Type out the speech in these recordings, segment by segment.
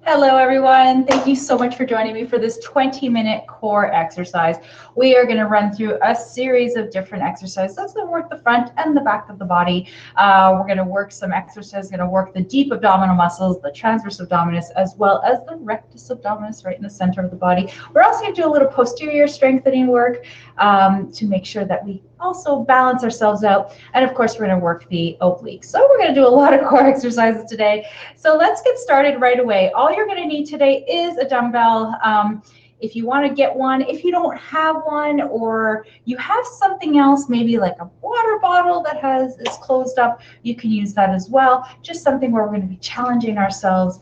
Hello, everyone. Thank you so much for joining me for this 20-minute core exercise. We are going to run through a series of different exercises that's going to work the front and the back of the body. We're going to work some exercises, going to work the deep abdominal muscles, the transverse abdominis, as well as the rectus abdominis right in the center of the body. We're also going to do a little posterior strengthening work to make sure that we also balance ourselves out. And of course, we're going to work the obliques. So we're going to do a lot of core exercises today. So let's get started right away. All you're going to need today is a dumbbell. If you want to get one, if you don't have one, or you have something else, maybe like a water bottle that is closed up, you can use that as well. Just something where we're going to be challenging ourselves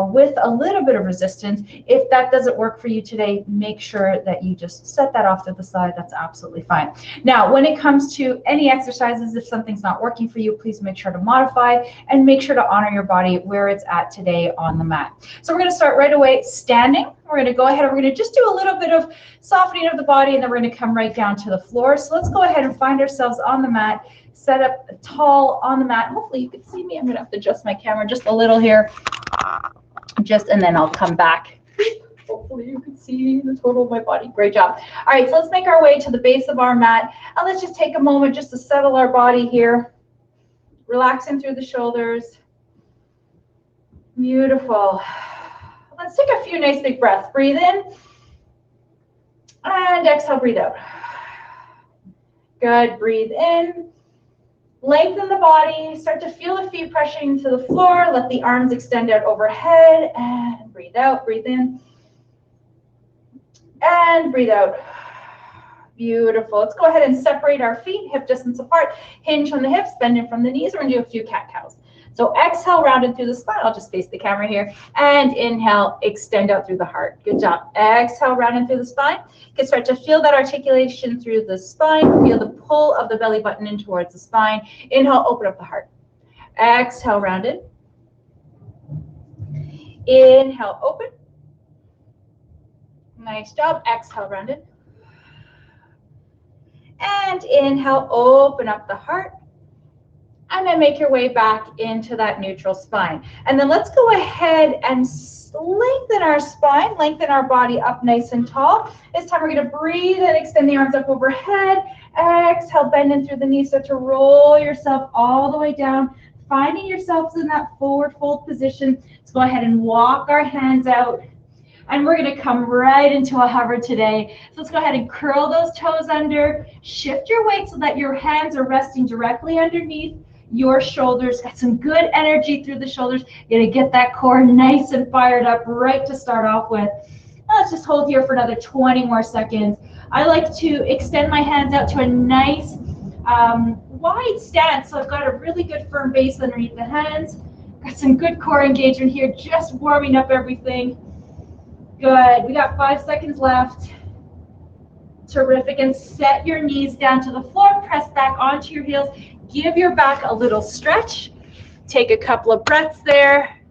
with a little bit of resistance. If that doesn't work for you today, make sure that you just set that off to the side. That's absolutely fine. Now, when it comes to any exercises, if something's not working for you, please make sure to modify and make sure to honor your body where it's at today on the mat. So we're going to start right away standing. We're going to go ahead and we're going to just do a little bit of softening of the body, and then we're going to come right down to the floor. So let's go ahead and find ourselves on the mat, set up tall on the mat. Hopefully you can see me. I'm going to have to adjust my camera just a little here. And then I'll come back. Hopefully you can see the total of my body. Great job. All right, so let's make our way to the base of our mat. And let's just take a moment just to settle our body here. Relaxing through the shoulders. Beautiful. Let's take a few nice big breaths. Breathe in. And exhale, breathe out. Good. Breathe in. Lengthen the body. Start to feel the feet pressing to the floor. Let the arms extend out overhead. And breathe out. Breathe in. And breathe out. Beautiful. Let's go ahead and separate our feet, hip distance apart. Hinge from the hips, bend in from the knees. We're going to do a few cat-cows. So exhale, rounded through the spine. I'll just face the camera here. And inhale, extend out through the heart. Good job. Exhale, rounded through the spine. You can start to feel that articulation through the spine. Feel the pull of the belly button in towards the spine. Inhale, open up the heart. Exhale, rounded. Inhale, open. Nice job. Exhale, rounded. And inhale, open up the heart. And then make your way back into that neutral spine. And then let's go ahead and lengthen our spine, lengthen our body up nice and tall. This time we're going to breathe and extend the arms up overhead. Exhale, bend in through the knees. Start to roll yourself all the way down, finding yourselves in that forward fold position. Let's go ahead and walk our hands out. And we're going to come right into a hover today. So let's go ahead and curl those toes under. Shift your weight so that your hands are resting directly underneath your shoulders. Got some good energy through the shoulders. You're going to get that core nice and fired up right to start off with. Now let's just hold here for another 20 more seconds. I like to extend my hands out to a nice wide stance. So I've got a really good firm base underneath the hands. Got some good core engagement here, just warming up everything. Good. We got 5 seconds left. Terrific. And set your knees down to the floor. Press back onto your heels. Give your back a little stretch. Take a couple of breaths there.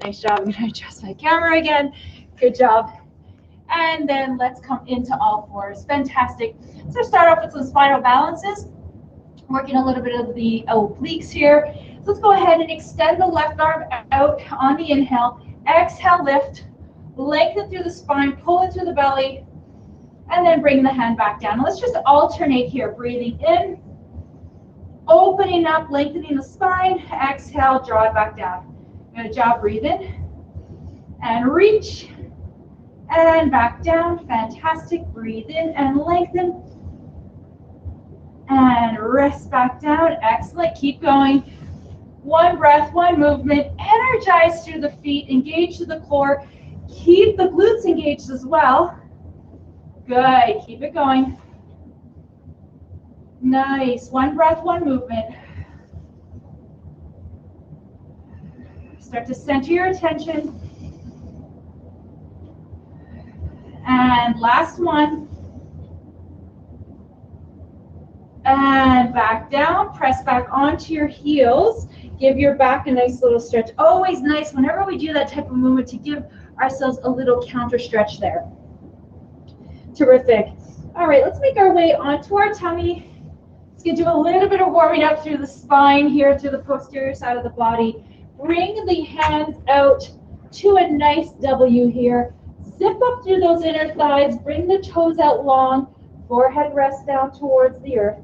Nice job. I'm going to adjust my camera again. Good job. And then let's come into all fours. Fantastic. So start off with some spinal balances. Working a little bit of the obliques here. So let's go ahead and extend the left arm out on the inhale. Exhale, lift. Lengthen through the spine. Pull it through the belly. And then bring the hand back down. Let's just alternate here. Breathing in. Opening up, lengthening the spine. Exhale, draw it back down. Good job. Breathe in. And reach. And back down. Fantastic. Breathe in and lengthen. And rest back down. Excellent. Keep going. One breath, one movement. Energize through the feet. Engage to the core. Keep the glutes engaged as well. Good. Keep it going. Nice. One breath, one movement. Start to center your attention. And last one. And back down. Press back onto your heels. Give your back a nice little stretch. Always nice whenever we do that type of movement to give ourselves a little counter stretch there. Terrific. All right, let's make our way onto our tummy. Let's get do a little bit of warming up through the spine here, through the posterior side of the body. Bring the hands out to a nice W here. Zip up through those inner thighs, bring the toes out long, forehead rests down towards the earth.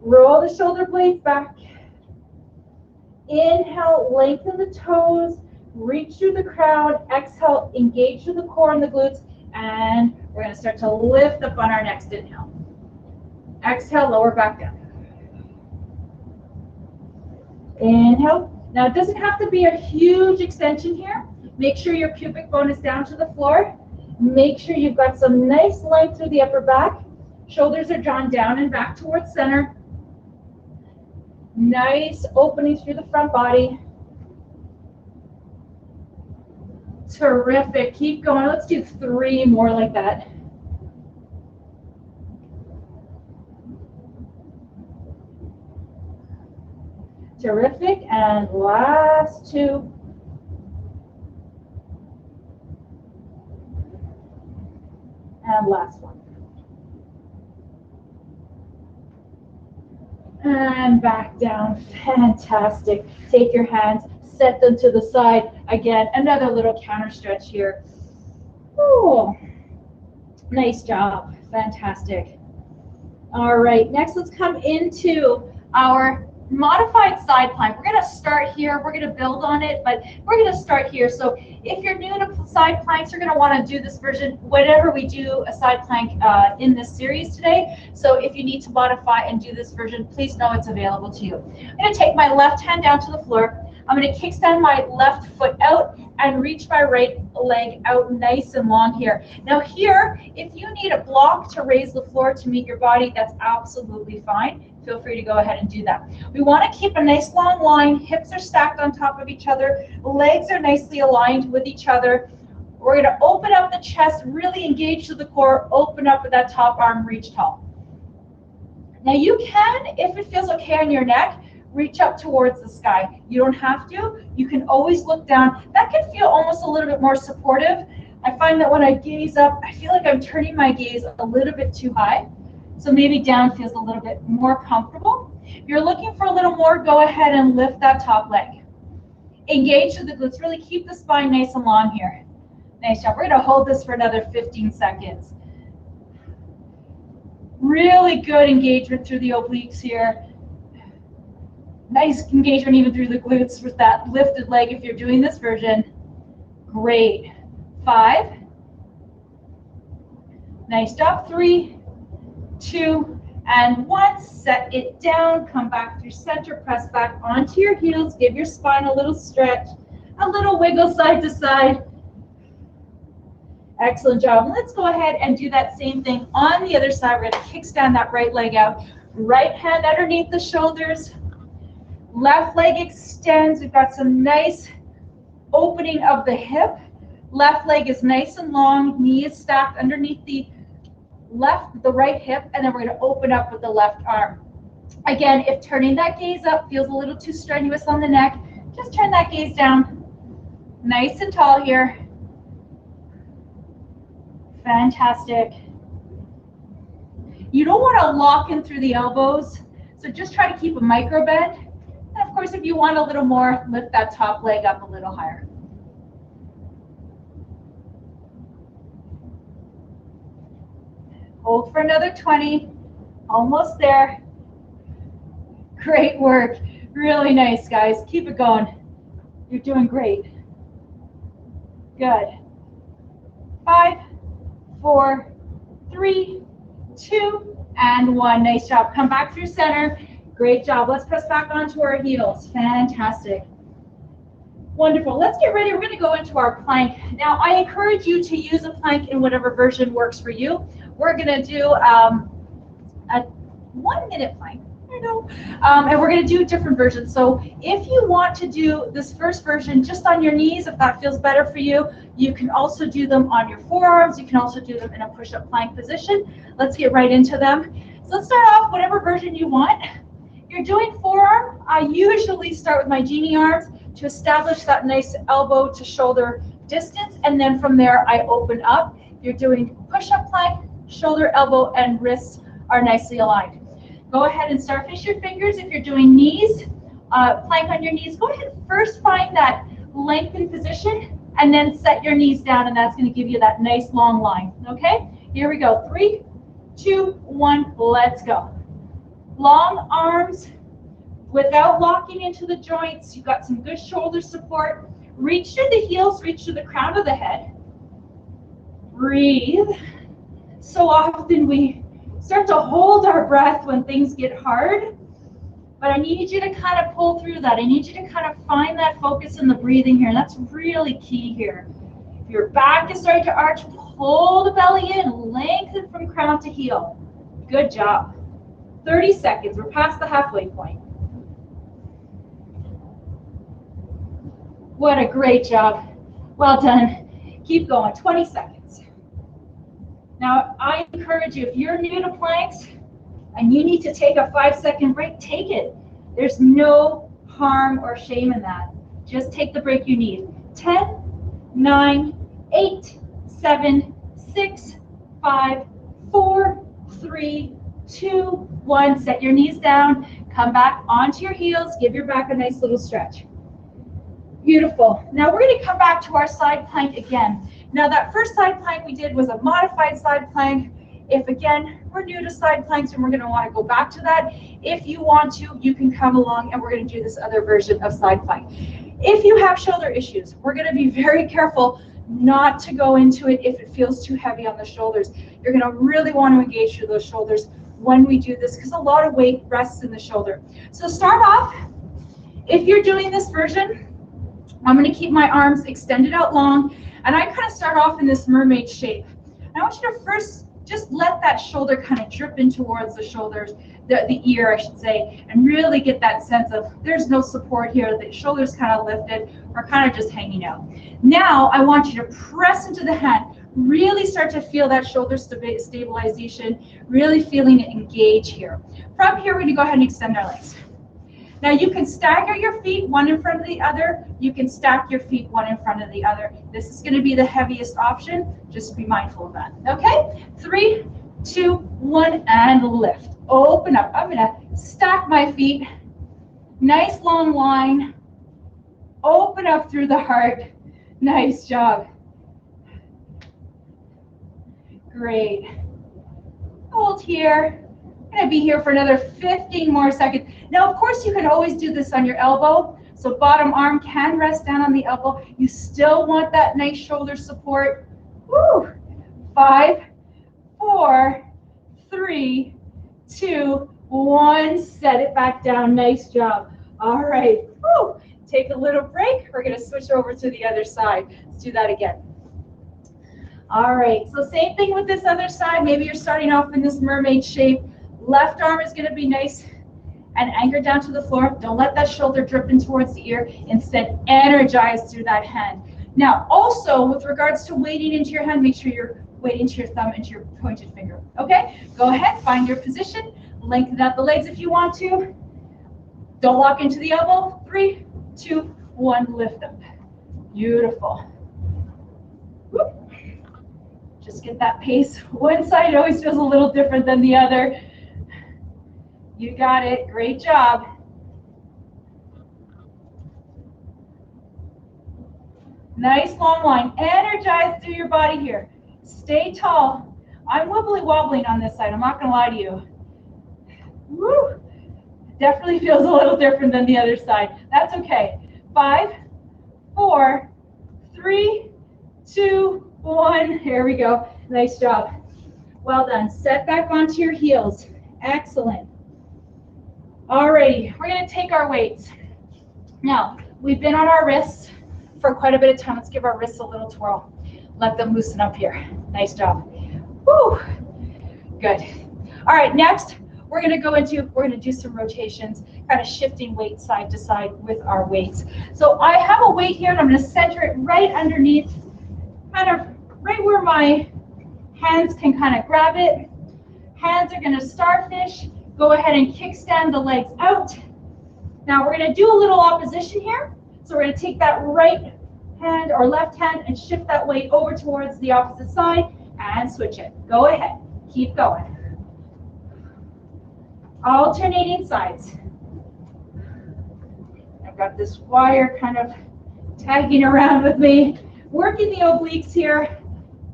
Roll the shoulder blades back. Inhale, lengthen the toes, reach through the crown. Exhale, engage through the core and the glutes, and we're going to start to lift up on our next inhale. Exhale, lower back down. Inhale. Now, it doesn't have to be a huge extension here. Make sure your pubic bone is down to the floor. Make sure you've got some nice length through the upper back. Shoulders are drawn down and back towards center. Nice opening through the front body. Terrific. Keep going. Let's do 3 more like that. Terrific. And last 2. And last 1. And back down. Fantastic. Take your hands, set them to the side. Again, another little counter stretch here. Oh, nice job. Fantastic. All right, next let's come into our modified side plank. We're going to start here. We're going to build on it, but we're going to start here. So if you're new to side planks, you're going to want to do this version whenever we do a side plank in this series today. So if you need to modify and do this version, please know it's available to you. I'm going to take my left hand down to the floor. I'm going to kickstand my left foot out and reach my right leg out nice and long here. Now here, if you need a block to raise the floor to meet your body, that's absolutely fine. Feel free to go ahead and do that. We want to keep a nice long line. Hips are stacked on top of each other. Legs are nicely aligned with each other. We're going to open up the chest, really engage to the core, open up with that top arm, reach tall. Now you can, if it feels okay on your neck, reach up towards the sky. You don't have to. You can always look down. That can feel almost a little bit more supportive. I find that when I gaze up, I feel like I'm turning my gaze a little bit too high. So maybe down feels a little bit more comfortable. If you're looking for a little more, go ahead and lift that top leg. Engage with the glutes. Really keep the spine nice and long here. Nice job. We're going to hold this for another 15 seconds. Really good engagement through the obliques here. Nice engagement even through the glutes with that lifted leg if you're doing this version. Great. 5. Nice job. 3, 2, and 1. Set it down. Come back through center. Press back onto your heels. Give your spine a little stretch. A little wiggle side to side. Excellent job. Let's go ahead and do that same thing on the other side. We're going to kickstand that right leg out. Right hand underneath the shoulders. Left leg extends. We've got some nice opening of the hip. Left leg is nice and long. Knee is stacked underneath the right hip, and then we're going to open up with the left arm. Again, if turning that gaze up feels a little too strenuous on the neck, just turn that gaze down. Nice and tall here. Fantastic. You don't want to lock in through the elbows, so just try to keep a micro bend. And of course, if you want a little more, lift that top leg up a little higher. Hold for another 20. Almost there. Great work. Really nice, guys. Keep it going. You're doing great. Good. 5, 4, 3, 2, and 1. Nice job. Come back through center. Great job. Let's press back onto our heels. Fantastic. Wonderful. Let's get ready. We're going to go into our plank. Now, I encourage you to use a plank in whatever version works for you. We're going to do a 1-minute plank. And we're going to do different versions. So if you want to do this first version just on your knees, if that feels better for you, you can also do them on your forearms. You can also do them in a push-up plank position. Let's get right into them. So let's start off whatever version you want. You're doing forearm. I usually start with my genie arms to establish that nice elbow to shoulder distance, and then from there I open up. You're doing push-up plank, shoulder, elbow, and wrists are nicely aligned. Go ahead and starfish your fingers. If you're doing knees, plank on your knees, go ahead and first find that lengthen position, and then set your knees down, and that's going to give you that nice long line. Okay, here we go. 3, 2, 1, let's go. Long arms without locking into the joints. You've got some good shoulder support. Reach to the heels, reach to the crown of the head. Breathe. So often we start to hold our breath when things get hard, but I need you to kind of pull through that. I need you to kind of find that focus in the breathing here. That's really key here. If your back is starting to arch, pull the belly in, lengthen from crown to heel. Good job. 30 seconds. We're past the halfway point. What a great job. Well done. Keep going. 20 seconds. Now, I encourage you, if you're new to planks and you need to take a 5-second break, take it. There's no harm or shame in that. Just take the break you need. 10, 9, 8, 7, 6, 5, 4, 3, 2, 1. Set your knees down. Come back onto your heels. Give your back a nice little stretch. Beautiful. Now we're going to come back to our side plank again. Now that first side plank we did was a modified side plank. If again, we're new to side planks and we're going to want to go back to that. If you want to, you can come along and we're going to do this other version of side plank. If you have shoulder issues, we're going to be very careful not to go into it if it feels too heavy on the shoulders. You're going to really want to engage through those shoulders when we do this because a lot of weight rests in the shoulder. So start off, if you're doing this version, I'm going to keep my arms extended out long, and I kind of start off in this mermaid shape. I want you to first just let that shoulder kind of drip in towards the shoulders, the ear, I should say, and really get that sense of there's no support here. The shoulders kind of lifted or kind of just hanging out. Now I want you to press into the hand. Really start to feel that shoulder stabilization, really feeling it engage here. From here, we're going to go ahead and extend our legs. Now you can stagger your feet one in front of the other. You can stack your feet one in front of the other. This is going to be the heaviest option. Just be mindful of that. Okay? 3, 2, 1, and lift. Open up. I'm going to stack my feet. Nice long line. Open up through the heart. Nice job. Great. Hold here. I'm going to be here for another 15 more seconds. Now, of course, you can always do this on your elbow. So bottom arm can rest down on the elbow. You still want that nice shoulder support. Woo! 5, 4, 3, 2, 1. Set it back down. Nice job. All right. Woo! Take a little break. We're going to switch over to the other side. Let's do that again. All right. So same thing with this other side. Maybe you're starting off in this mermaid shape. Left arm is going to be nice and anchored down to the floor. Don't let that shoulder drip in towards the ear. Instead, energize through that hand. Now, also, with regards to weighting into your hand, make sure you're weighting to your thumb and to your pointed finger. Okay? Go ahead, find your position. Lengthen out the legs if you want to. Don't lock into the elbow. 3, 2, 1, lift up. Beautiful. Whoop. Just get that pace. One side always feels a little different than the other. You got it. Great job. Nice long line. Energize through your body here. Stay tall. I'm wobbling on this side. I'm not going to lie to you. Woo. Definitely feels a little different than the other side. That's okay. 5, 4, 3, 2, 1. Here we go. Nice job. Well done. Set back onto your heels. Excellent. Alrighty, we're going to take our weights. Now, we've been on our wrists for quite a bit of time. Let's give our wrists a little twirl. Let them loosen up here. Nice job. Woo! Good. All right, next, we're going to do some rotations, kind of shifting weight side to side with our weights. So I have a weight here, and I'm going to center it right underneath, kind of right where my hands can kind of grab it. Hands are going to starfish. Go ahead and kickstand the legs out. Now we're going to do a little opposition here. So we're going to take that right hand or left hand and shift that weight over towards the opposite side and switch it. Go ahead. Keep going. Alternating sides. I've got this wire kind of Tagging around with me. Working the obliques here.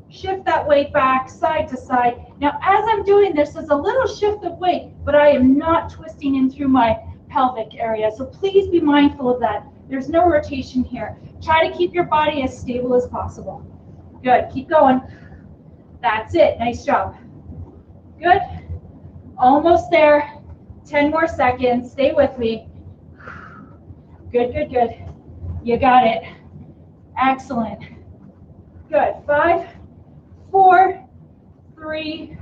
Shift that weight back, side to side. Now, as I'm doing this, there's a little shift of weight, but I am not twisting in through my pelvic area. So please be mindful of that. There's no rotation here. Try to keep your body as stable as possible. Good, keep going. That's it, nice job. Good, almost there. 10 more seconds, stay with me. Good, good, good. You got it. Excellent. Good, 5, 4, 3,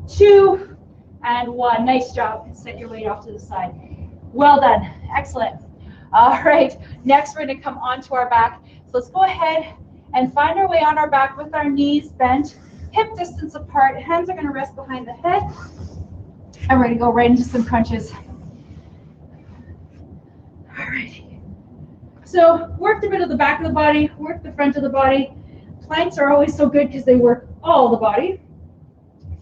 2, and 1. Nice job. Set your weight off to the side. Well done. Excellent. All right. Next, we're going to come onto our back. So let's go ahead and find our way on our back with our knees bent, hip distance apart. Hands are going to rest behind the head. And we're going to go right into some crunches. All right. So worked a bit of the back of the body, worked the front of the body. Planks are always so good because they work all the body.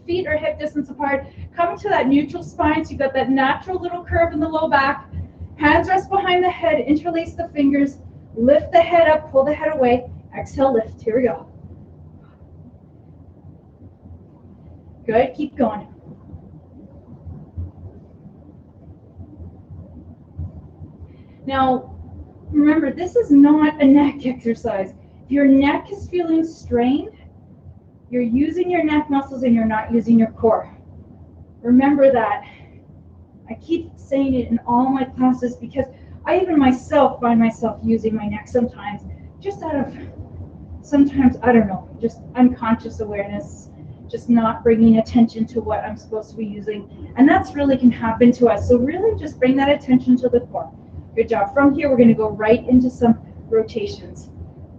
Feet are hip distance apart. Come to that neutral spine, so you've got that natural little curve in the low back. Hands rest behind the head, interlace the fingers, lift the head up, pull the head away. Exhale, lift. Here we go. Good, keep going. Now, remember, this is not a neck exercise. If your neck is feeling strained, you're using your neck muscles and you're not using your core. Remember that. I keep saying it in all my classes because I even myself find myself using my neck sometimes, just out of, sometimes, I don't know, just unconscious awareness, just not bringing attention to what I'm supposed to be using. And that's really can happen to us. So really just bring that attention to the core. Good job. From here, we're going to go right into some rotations.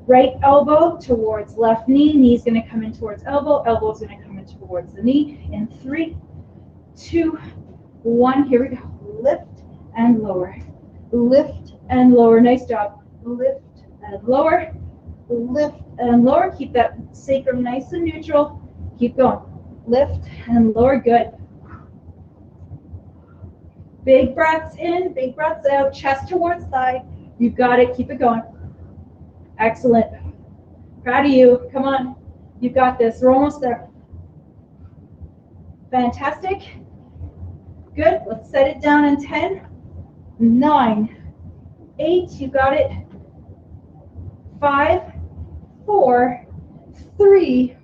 Right elbow towards left knee. Knee's going to come in towards elbow. Elbow's going to come in towards the knee. In 3, 2, 1. Here we go. Lift and lower. Lift and lower. Nice job. Lift and lower. Lift and lower. Keep that sacrum nice and neutral. Keep going. Lift and lower. Good. Big breaths in, big breaths out. Chest towards thigh. You've got it. Keep it going. Excellent. Proud of you. Come on. You've got this. We're almost there. Fantastic. Good. Let's set it down in 10, 9, 8. You got it. 5, 4, 3,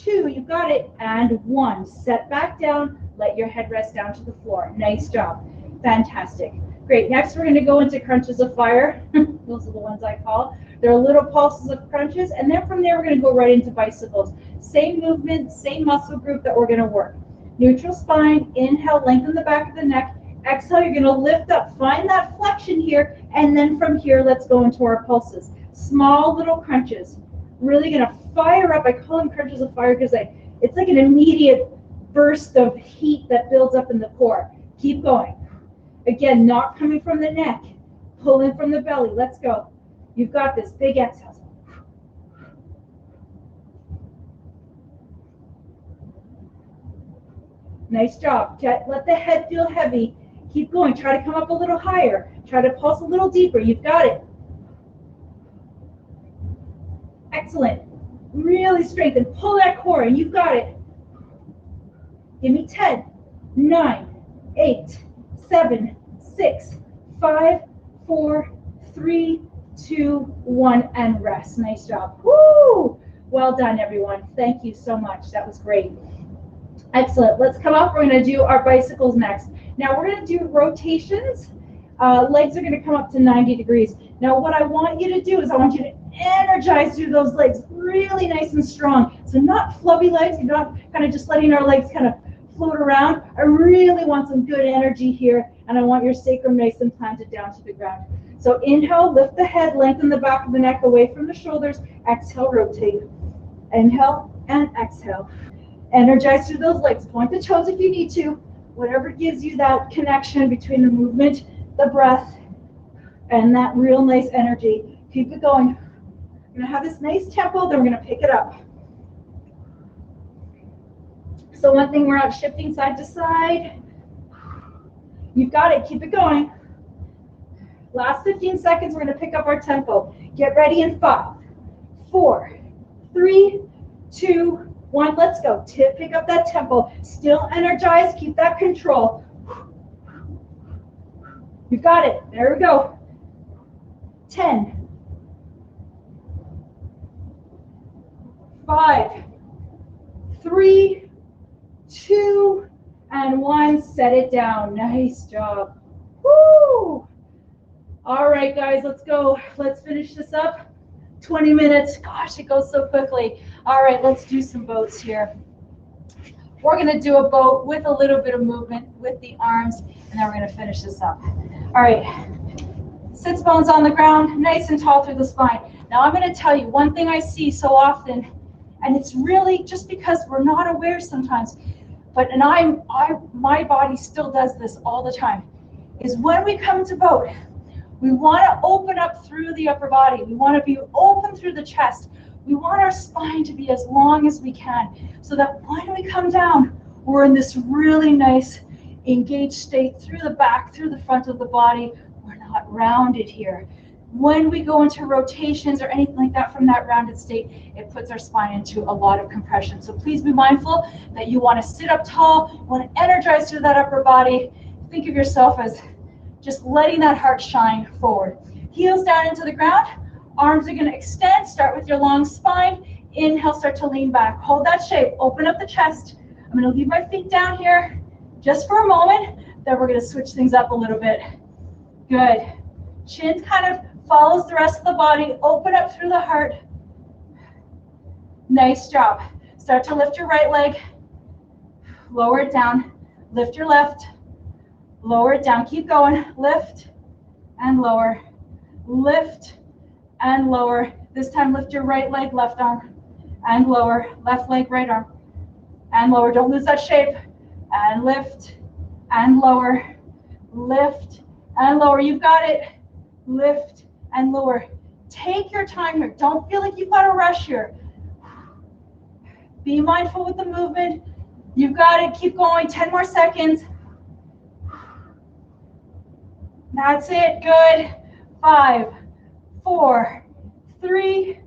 2. You got it. And 1. Set back down. Let your head rest down to the floor. Nice job. Fantastic. Great. Next, we're going to go into crunches of fire. Those are the ones I call. They're little pulses of crunches. And then from there, we're going to go right into bicycles. Same movement, same muscle group that we're going to work. Neutral spine. Inhale, lengthen the back of the neck. Exhale, you're going to lift up. Find that flexion here. And then from here, let's go into our pulses. Small little crunches. Really going to fire up. I call them crunches of fire because it's like an immediate burst of heat that builds up in the core. Keep going. Again, not coming from the neck. Pulling from the belly. Let's go. You've got this. Big exhale. Nice job. Let the head feel heavy. Keep going. Try to come up a little higher. Try to pulse a little deeper. You've got it. Excellent. Really strengthen. Pull that core, and you've got it. Give me 10, 9, 8, 7, 6, 5, 4, 3, 2, 1, and rest. Nice job. Woo! Well done, everyone. Thank you so much. That was great. Excellent. Let's come up. We're going to do our bicycles next. Now we're going to do rotations. Legs are going to come up to 90 degrees. Now what I want you to do is I want you to energize through those legs really nice and strong. So not flubby legs. You're not kind of just letting our legs kind of float around. I really want some good energy here, and I want your sacrum nice and planted down to the ground. So inhale, lift the head, lengthen the back of the neck away from the shoulders. Exhale, rotate. Inhale and exhale. Energize through those legs. Point the toes if you need to. Whatever gives you that connection between the movement, the breath, and that real nice energy. Keep it going. We're going to have this nice tempo, then we're going to pick it up. So one thing, we're not shifting side to side. You've got it. Keep it going. Last 15 seconds, we're going to pick up our tempo. Get ready in 5, 4, 3, 2, 1. Let's go. Pick up that tempo. Still energized. Keep that control. You got it. There we go. 10, 5, 3, 2, and 1. Set it down. Nice job. Woo! All right, guys, let's go. Let's finish this up. 20 minutes. Gosh, it goes so quickly. All right, let's do some boats here. We're going to do a boat with a little bit of movement with the arms, and then we're going to finish this up. All right. Sits bones on the ground, nice and tall through the spine. Now I'm going to tell you one thing I see so often, and it's really just because we're not aware sometimes, but my body still does this all the time, is when we come to boat, we want to open up through the upper body. We want to be open through the chest. We want our spine to be as long as we can, so that when we come down, we're in this really nice engaged state through the back, through the front of the body. We're not rounded here. When we go into rotations or anything like that from that rounded state, it puts our spine into a lot of compression. So please be mindful that you want to sit up tall, you want to energize through that upper body. Think of yourself as just letting that heart shine forward. Heels down into the ground. Arms are going to extend. Start with your long spine. Inhale, start to lean back. Hold that shape. Open up the chest. I'm going to leave my feet down here just for a moment. Then we're going to switch things up a little bit. Good. Chin kind of follows the rest of the body. Open up through the heart. Nice job. Start to lift your right leg. Lower it down. Lift your left. Lower it down. Keep going. Lift and lower. Lift and lower. This time lift your right leg, left arm, and lower. Left leg, right arm, and lower. Don't lose that shape. And lift and lower. Lift and lower. You've got it. Lift and lower. Take your time here. Don't feel like you've got to rush here. Be mindful with the movement. You've got it. Keep going. 10 more seconds. That's it. Good. 5, 4, 3,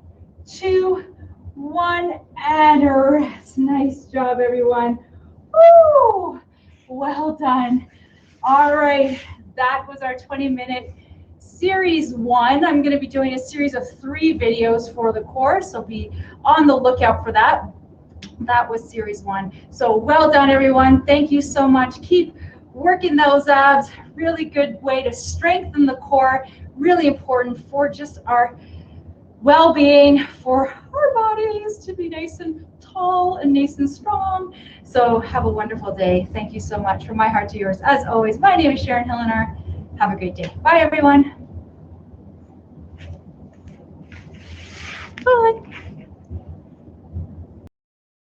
2, 1, and rest. Nice job, everyone. Woo! Well done. All right. That was our 20-minute series 1. I'm going to be doing a series of 3 videos for the course, so be on the lookout for that. That was series 1. So well done, everyone. Thank you so much. Keep working those abs. Really good way to strengthen the core. Really important for just our well-being, for our bodies to be nice and tall and nice and strong. So have a wonderful day. Thank you so much. From my heart to yours, as always, my name is Sharon Hillenar. Have a great day. Bye, everyone. Bye.